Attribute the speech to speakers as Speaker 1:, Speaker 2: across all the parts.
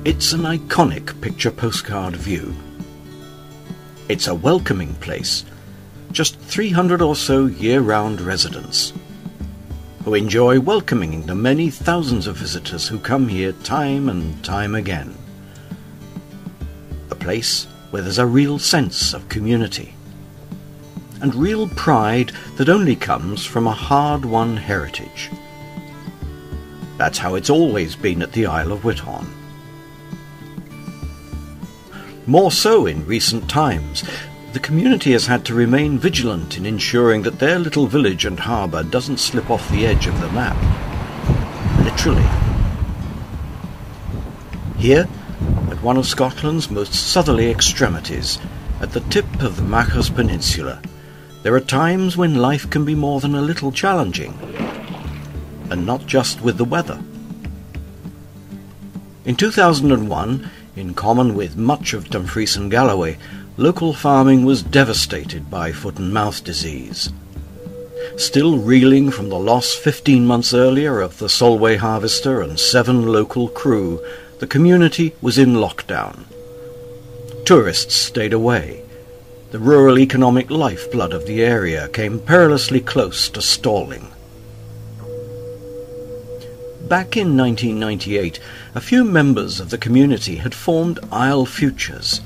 Speaker 1: It's an iconic picture postcard view. It's a welcoming place, just 300 or so year-round residents, who enjoy welcoming the many thousands of visitors who come here time and time again. A place where there's a real sense of community, and real pride that only comes from a hard-won heritage. That's how it's always been at the Isle of Whithorn. More so in recent times, the community has had to remain vigilant in ensuring that their little village and harbour doesn't slip off the edge of the map. Literally. Here, at one of Scotland's most southerly extremities, at the tip of the Machars Peninsula, there are times when life can be more than a little challenging, and not just with the weather. In 2001, in common with much of Dumfries and Galloway, local farming was devastated by foot-and-mouth disease. Still reeling from the loss 15 months earlier of the Solway harvester and 7 local crew, the community was in lockdown. Tourists stayed away. The rural economic lifeblood of the area came perilously close to stalling. Back in 1998, a few members of the community had formed Isle Futures,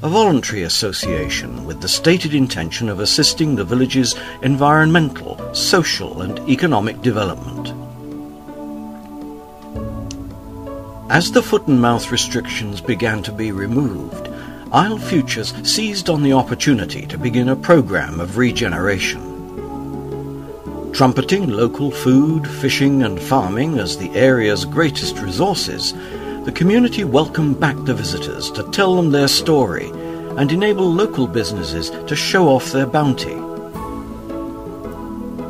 Speaker 1: a voluntary association with the stated intention of assisting the village's environmental, social and economic development. As the foot-and-mouth restrictions began to be removed, Isle Futures seized on the opportunity to begin a program of regeneration. Trumpeting local food, fishing and farming as the area's greatest resources, the community welcomed back the visitors to tell them their story and enable local businesses to show off their bounty.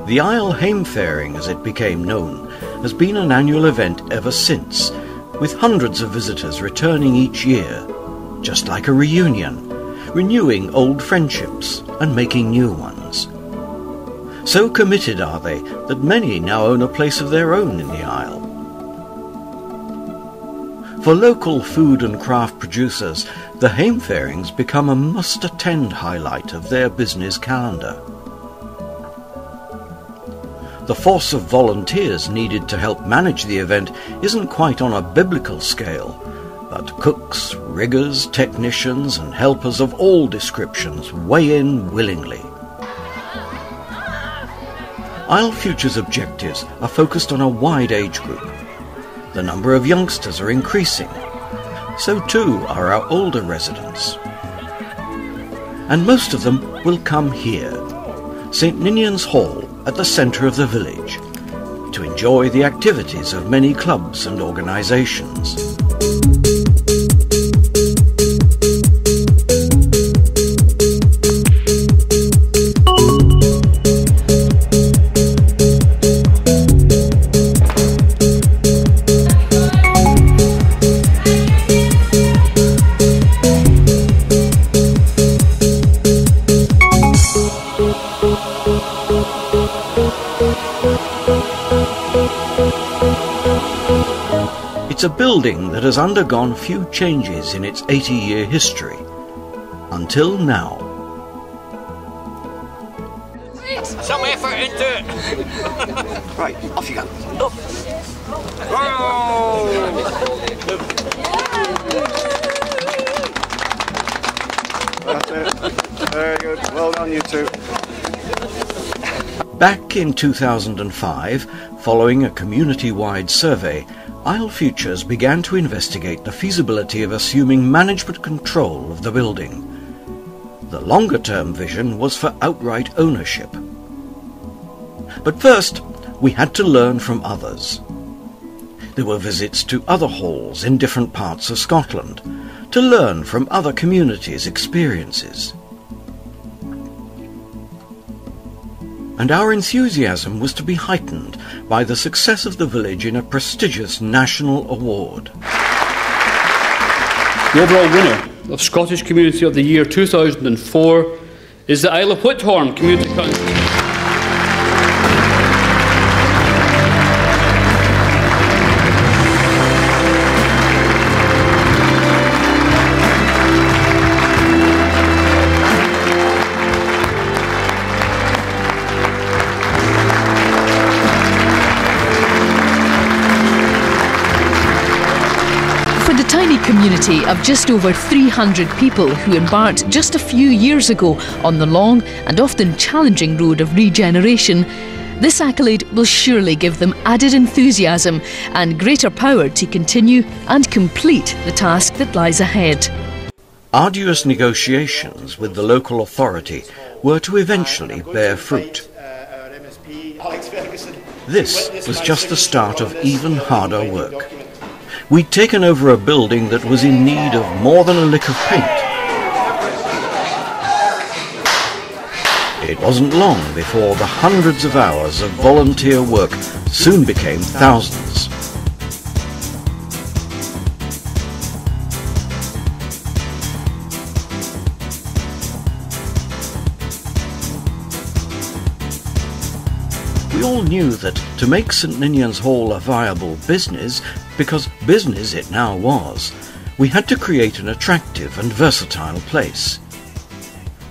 Speaker 1: The Isle Hamefaring, as it became known, has been an annual event ever since, with hundreds of visitors returning each year, just like a reunion, renewing old friendships and making new ones. So committed are they that many now own a place of their own in the Isle. For local food and craft producers, the Hamefarings become a must-attend highlight of their business calendar. The force of volunteers needed to help manage the event isn't quite on a biblical scale, but cooks, riggers, technicians and helpers of all descriptions weigh in willingly. Isle Futures' objectives are focused on a wide age group. The number of youngsters are increasing. So too are our older residents. And most of them will come here, St. Ninian's Hall at the centre of the village, to enjoy the activities of many clubs and organisations. It's a building that has undergone few changes in its 80-year history, until now.
Speaker 2: Some effort into it!
Speaker 3: Right, off you go.
Speaker 4: That's it. Very good. Well done, you two.
Speaker 1: Back in 2005, following a community-wide survey, Isle Futures began to investigate the feasibility of assuming management control of the building. The longer-term vision was for outright ownership. But first, we had to learn from others. There were visits to other halls in different parts of Scotland to learn from other communities' experiences. And our enthusiasm was to be heightened by the success of the village in a prestigious national award.
Speaker 5: The overall winner of Scottish Community of the Year 2004 is the Isle of Whithorn Community Council.
Speaker 6: community of just over 300 people who embarked just a few years ago on the long and often challenging road of regeneration, this accolade will surely give them added enthusiasm and greater power to continue and complete the task that lies ahead.
Speaker 1: Arduous negotiations with the local authority were to eventually bear fruit. This was just the start of even harder work. We'd taken over a building that was in need of more than a lick of paint. It wasn't long before the hundreds of hours of volunteer work soon became thousands. We all knew that to make St Ninian's Hall a viable business, because business it now was, we had to create an attractive and versatile place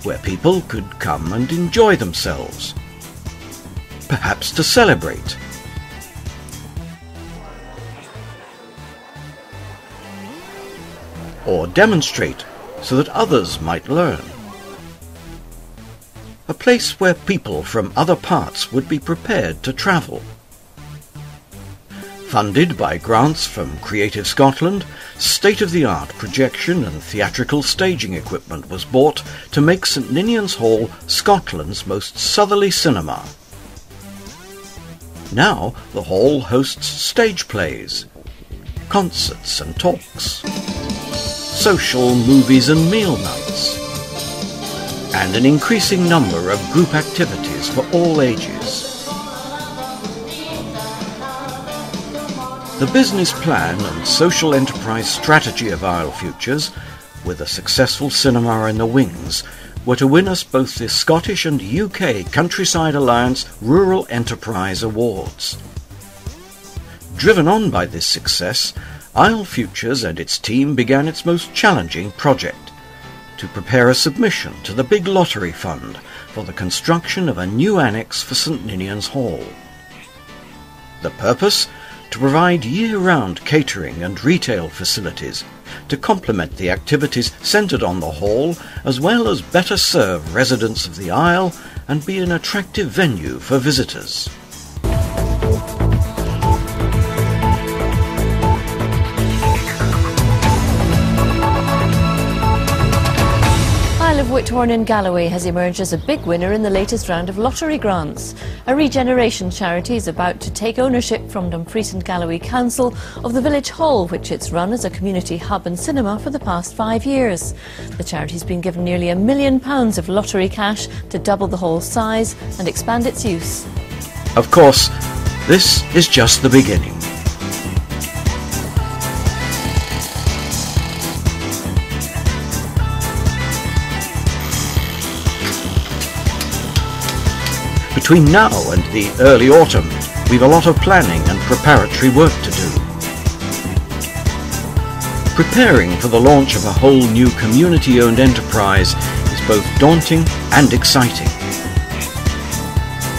Speaker 1: where people could come and enjoy themselves, perhaps to celebrate, or demonstrate so that others might learn. A place where people from other parts would be prepared to travel. Funded by grants from Creative Scotland, state-of-the-art projection and theatrical staging equipment was bought to make St Ninian's Hall Scotland's most southerly cinema. Now the hall hosts stage plays, concerts and talks, social movies and meal nights, and an increasing number of group activities for all ages. The business plan and social enterprise strategy of Isle Futures, with a successful cinema in the wings, were to win us both the Scottish and UK Countryside Alliance Rural Enterprise Awards. Driven on by this success, Isle Futures and its team began its most challenging project, to prepare a submission to the Big Lottery Fund for the construction of a new annexe for St Ninian's Hall. The purpose? To provide year-round catering and retail facilities to complement the activities centred on the hall, as well as better serve residents of the Isle and be an attractive venue for visitors.
Speaker 7: Whithorn in Galloway has emerged as a big winner in the latest round of lottery grants. A Regeneration charity is about to take ownership from Dumfries and Galloway Council of the Village Hall, which it's run as a community hub and cinema for the past 5 years. The charity's been given nearly £1 million of lottery cash to double the hall's size and expand its use.
Speaker 1: Of course, this is just the beginning. Between now and the early autumn, we've a lot of planning and preparatory work to do. Preparing for the launch of a whole new community-owned enterprise is both daunting and exciting.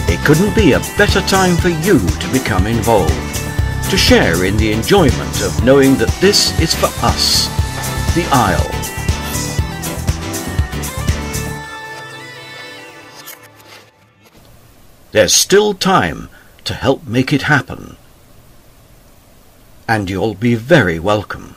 Speaker 1: It couldn't be a better time for you to become involved, to share in the enjoyment of knowing that this is for us, the Isle. There's still time to help make it happen, and you'll be very welcome.